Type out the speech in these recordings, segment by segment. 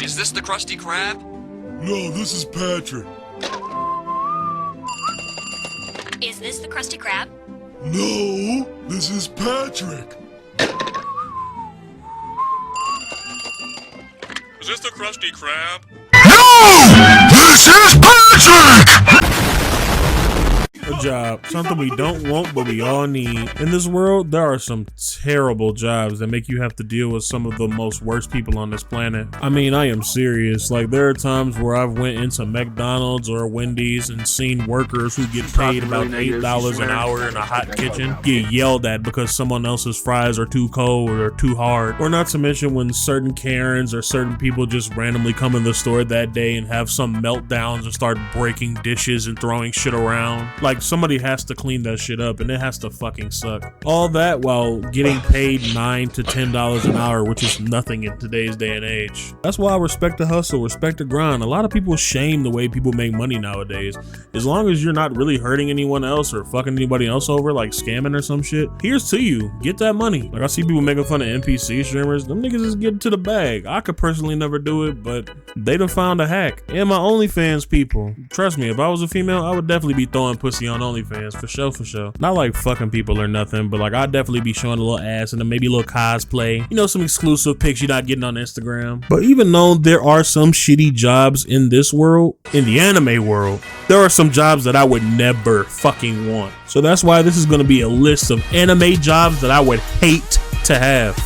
Is this the Krusty Krab? No, this is Patrick. Is this the Krusty Krab? No, this is Patrick. Is this the Krusty Krab? No! This is Patrick! A job, something we don't want but we all need. In this world, there are some terrible jobs that make you have to deal with some of the most worst people on this planet. I mean, I am serious. Like, there are times where I've went into McDonald's or Wendy's and seen workers who get paid about $8 an hour in a hot kitchen get yelled at because someone else's fries are too cold or too hard. Or not to mention when certain Karens or certain people just randomly come in the store that day and have some meltdowns and start breaking dishes and throwing shit around. Like, somebody has to clean that shit up and it has to fucking suck. All that while getting paid $9 to $10 an hour, which is nothing in today's day and age. That's why I respect the hustle, respect the grind. A lot of people shame the way people make money nowadays. As long as you're not really hurting anyone else or fucking anybody else over, like scamming or some shit, here's to you. Get that money. Like, I see people making fun of NPC streamers. Them niggas is getting to the bag. I could personally never do it, but they done found a hack. And my OnlyFans people. Trust me, if I was a female, I would definitely be throwing pussy on OnlyFans, for sure, for sure. Not like fucking people or nothing, but like I'd definitely be showing a little ass and then maybe a little cosplay. You know, some exclusive pics you're not getting on Instagram. But even though there are some shitty jobs in this world, in the anime world, there are some jobs that I would never fucking want. So that's why this is gonna be a list of anime jobs that I would hate to have.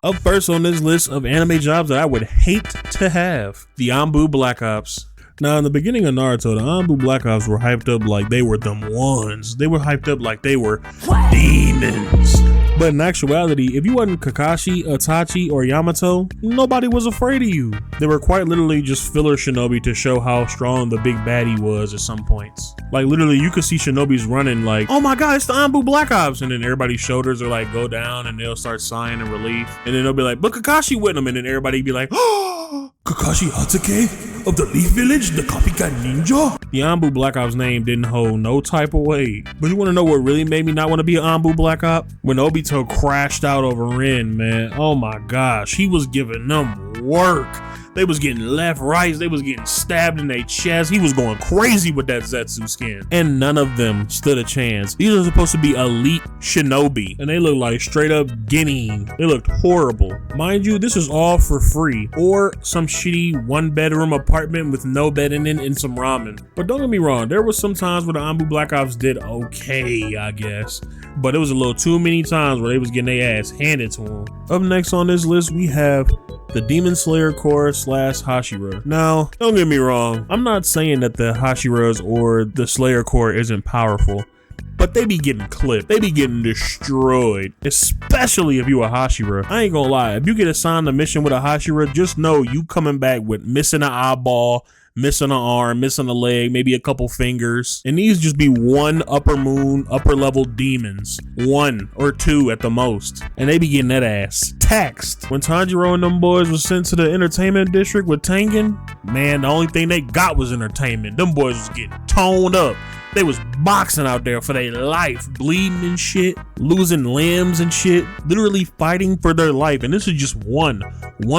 Up first on this list of anime jobs that I would hate to have, the Anbu Black Ops. Now, in the beginning of Naruto, the Anbu Black Ops were hyped up like they were them ones. They were hyped up like they were demons. But in actuality, if you wasn't Kakashi, Itachi, or Yamato, nobody was afraid of you. They were quite literally just filler shinobi to show how strong the big baddie was at some points. Like, literally, you could see shinobis running like, oh my god, it's the Anbu Black Ops, and then everybody's shoulders are like, go down, and they'll start sighing in relief. And then they'll be like, but Kakashi with them, and then everybody be like, oh, Kakashi Hatake of the Leaf Village, the copycat ninja? The Anbu Black Ops name didn't hold no type of weight. But you wanna know what really made me not wanna be an Anbu Black Op? When Obito crashed out over Rin, man. Oh my gosh, he was giving them work. They was getting left, right, they was getting stabbed in their chest. He was going crazy with that Zetsu skin. And none of them stood a chance. These are supposed to be elite shinobi, and they look like straight up guinea. They looked horrible. Mind you, this is all for free, or some shitty one-bedroom apartment with no bed in it and some ramen. But don't get me wrong, there was some times where the Anbu Black Ops did okay, I guess. But it was a little too many times where they was getting their ass handed to them. Up next on this list, we have the Demon Slayer Corps / Hashira. Now, don't get me wrong, I'm not saying that the Hashiras or the Slayer Corps isn't powerful, but they be getting clipped. They be getting destroyed, especially if you a Hashira. I ain't gonna lie, if you get assigned a mission with a Hashira, just know you coming back with missing an eyeball, missing an arm, missing a leg, maybe a couple fingers. And these just be one upper moon, upper level demons. 1 or 2 at the most. And they be getting that ass taxed. When Tanjiro and them boys was sent to the entertainment district with Tengen, man, the only thing they got was entertainment. Them boys was getting toned up. They was boxing out there for their life, bleeding and shit, losing limbs and shit, literally fighting for their life. And this is just one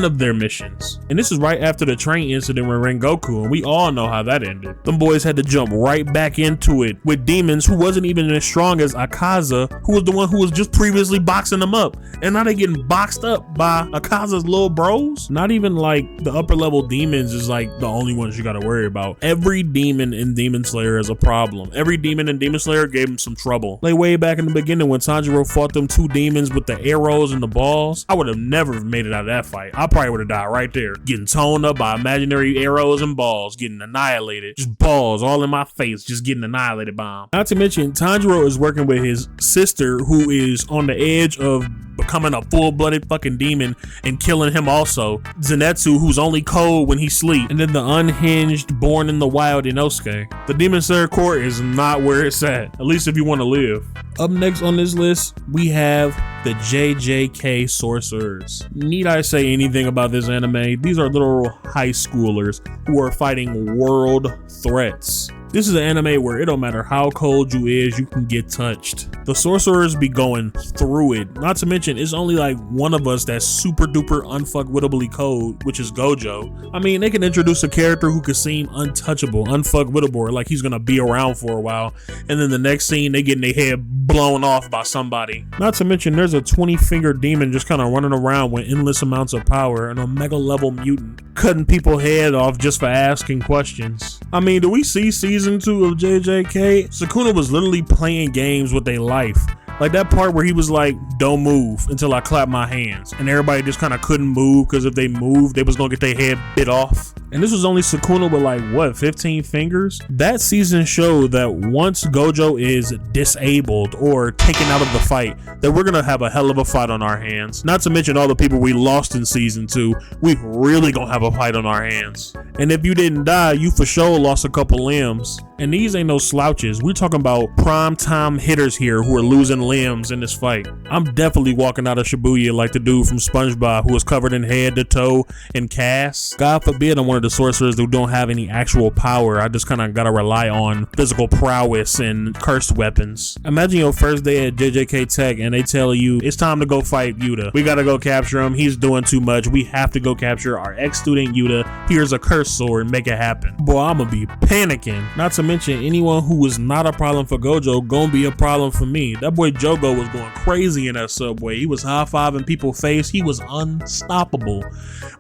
of their missions. And this is right after the train incident with Rengoku, and we all know how that ended. Them boys had to jump right back into it with demons who wasn't even as strong as Akaza, who was the one who was just previously boxing them up. And now they getting boxed up by Akaza's little bros. Not even like the upper level demons is like the only ones you gotta worry about. Every demon in Demon Slayer is a problem. Every demon in Demon Slayer gave him some trouble. Like way back in the beginning when Tanjiro fought them 2 demons with the arrows and the balls, I would have never made it out of that fight. I probably would have died right there. Getting toned up by imaginary arrows and balls, getting annihilated. Just balls all in my face, just getting annihilated by them. Not to mention, Tanjiro is working with his sister who is on the edge of becoming a full-blooded fucking demon and killing him also. Zenitsu, who's only cold when he sleep. And then the unhinged, born in the wild Inosuke. The Demon Slayer Corps is not where it's at least if you want to live. Up next on this list, we have the JJK Sorcerers. Need I say anything about this anime? These are little high schoolers who are fighting world threats. This is an anime where it don't matter how cold you is, you can get touched. The sorcerers be going through it. Not to mention, it's only like one of us that's super duper unfuckwittably cold, which is Gojo. I mean, they can introduce a character who could seem untouchable, unfuckwittable, like he's gonna be around for a while, and then the next scene they getting their head blown off by somebody. Not to mention, there's a 20-fingered demon just kind of running around with endless amounts of power, and a mega level mutant cutting people's head off just for asking questions. I mean, do we see season 2 of JJK? Sukuna was literally playing games with their life. Like that part where he was like, don't move until I clap my hands. And everybody just kind of couldn't move because if they moved, they was going to get their head bit off. And this was only Sukuna with like, what, 15 fingers? That season showed that once Gojo is disabled or taken out of the fight, that we're going to have a hell of a fight on our hands. Not to mention all the people we lost in season 2. We really going to have a fight on our hands. And if you didn't die, you for sure lost a couple limbs. And these ain't no slouches. We're talking about prime time hitters here who are losing limbs in this fight. I'm definitely walking out of Shibuya like the dude from SpongeBob who was covered in head to toe in casts. God forbid I'm one of the sorcerers who don't have any actual power. I just kind of gotta rely on physical prowess and cursed weapons. Imagine your first day at JJK Tech and they tell you it's time to go fight Yuta. We gotta go capture him. He's doing too much. We have to go capture our ex-student Yuta. Here's a cursed sword. Make it happen. Boy, I'm gonna be panicking. Not to mention, anyone who was not a problem for Gojo gonna be a problem for me. That boy Jogo was going crazy in that subway. He was high-fiving people's face. He was unstoppable.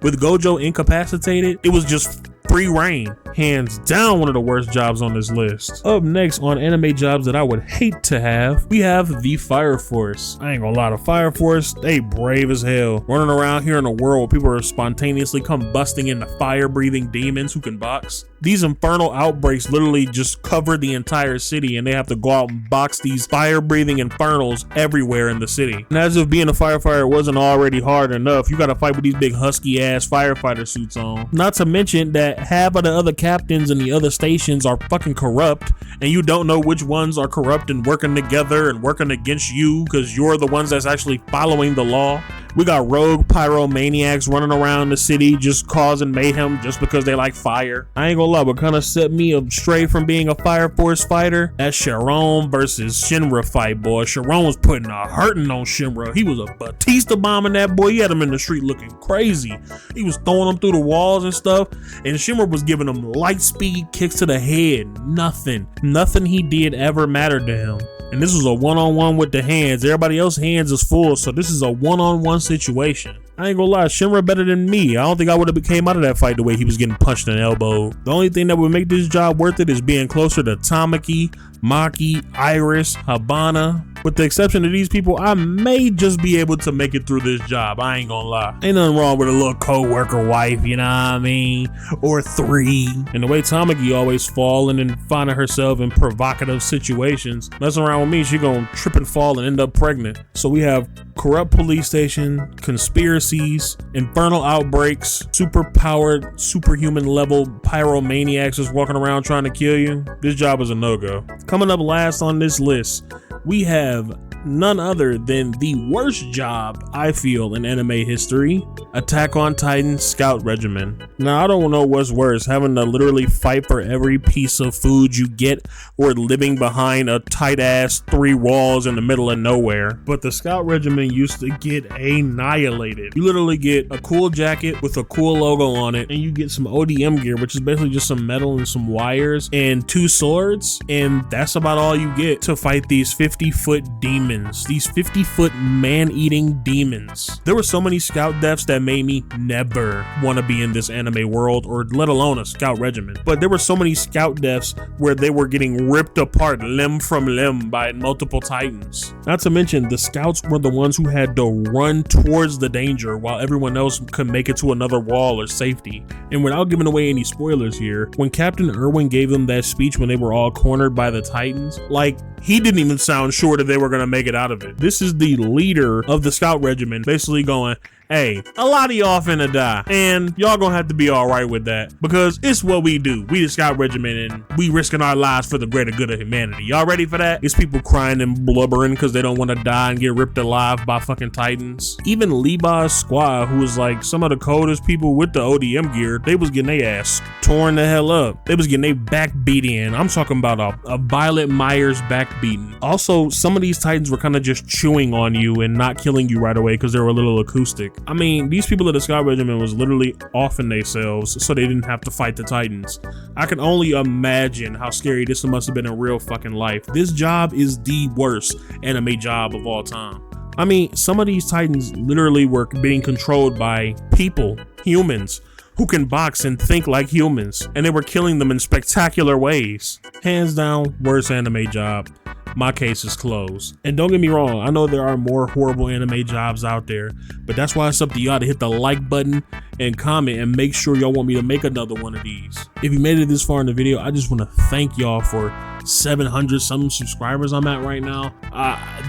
With Gojo incapacitated, it was just free reign. Hands down one of the worst jobs on this list. Up next on anime jobs that I would hate to have, we have the Fire Force. I ain't gonna lie, the Fire Force, they brave as hell. Running around here in a world where people are spontaneously combusting into fire-breathing demons who can box. These infernal outbreaks literally just cover the entire city and they have to go out and box these fire-breathing infernals everywhere in the city. And as if being a firefighter wasn't already hard enough, you gotta fight with these big husky-ass firefighter suits on. Not to mention that half of the other captains in the other stations are fucking corrupt, and you don't know which ones are corrupt and working together and working against you because you're the ones that's actually following the law. We got rogue pyromaniacs running around the city just causing mayhem just because they like fire. I ain't gonna lie, what kind of set me up straight from being a Fire Force fighter? That Sharon versus Shinra fight, boy. Sharon was putting a hurting on Shinra. He was a Batista bombing that boy. He had him in the street looking crazy. He was throwing him through the walls and stuff, and Shinra was giving him light speed kicks to the head. Nothing he did ever mattered to him. And this was a one-on-one with the hands. Everybody else's hands is full, so this is a one-on-one situation. I ain't gonna lie, Shinra better than me. I don't think I would have came out of that fight the way he was getting punched and elbowed. The only thing that would make this job worth it is being closer to Tamaki, Maki, Iris, Habana. With the exception of these people, I may just be able to make it through this job. I ain't gonna lie. Ain't nothing wrong with a little co-worker wife, you know what I mean? Or 3. And the way Tamaki always falling and finding herself in provocative situations, messing around with me, she gonna trip and fall and end up pregnant. So we have corrupt police station, conspiracies, infernal outbreaks, super powered, superhuman level pyromaniacs just walking around trying to kill you. This job is a no-go. Coming up last on this list, we have none other than the worst job I feel in anime history, Attack on Titan Scout Regiment. Now, I don't know what's worse, having to literally fight for every piece of food you get or living behind a tight ass 3 walls in the middle of nowhere. But the Scout Regiment used to get annihilated. You literally get a cool jacket with a cool logo on it, and you get some ODM gear, which is basically just some metal and some wires and 2 swords, and that's about all you get to fight these 50-foot demons. These 50-foot man-eating demons. There were so many scout deaths that made me never want to be in this anime world, or let alone a scout regiment. But there were so many scout deaths where they were getting ripped apart limb from limb by multiple titans. Not to mention, the scouts were the ones who had to run towards the danger while everyone else could make it to another wall or safety. And without giving away any spoilers here, when Captain Irwin gave them that speech when they were all cornered by the titans, like, he didn't even sound sure that they were going to make it out of it. This is the leader of the scout regiment basically going, Hey, a lot of y'all finna die, and y'all gonna have to be all right with that because it's what we do. We the Scout Regiment, and we risking our lives for the greater good of humanity. Y'all ready for that? It's people crying and blubbering because they don't want to die and get ripped alive by fucking Titans. Even Levi's squad, who was like some of the coldest people with the ODM gear, they was getting their ass torn the hell up. They was getting their back beat in. I'm talking about a Violet Myers back beating. Also, some of these Titans were kind of just chewing on you and not killing you right away because they were a little acoustic. I mean, these people at the Scout Regiment was literally offing themselves so they didn't have to fight the Titans. I can only imagine how scary this must have been in real fucking life. This job is the worst anime job of all time. I mean, some of these Titans literally were being controlled by people, humans, who can box and think like humans, and they were killing them in spectacular ways. Hands down, worst anime job. My case is closed. And don't get me wrong, I know there are more horrible anime jobs out there, but that's why it's up to y'all to hit the like button and comment and make sure y'all want me to make another one of these. If you made it this far in the video, I just want to thank y'all for 700 something subscribers I'm at right now.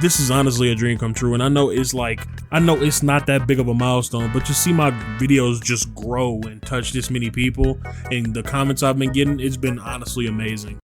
This is honestly a dream come true, and I know it's not that big of a milestone, but to see my videos just grow and touch this many people and the comments I've been getting, it's been honestly amazing.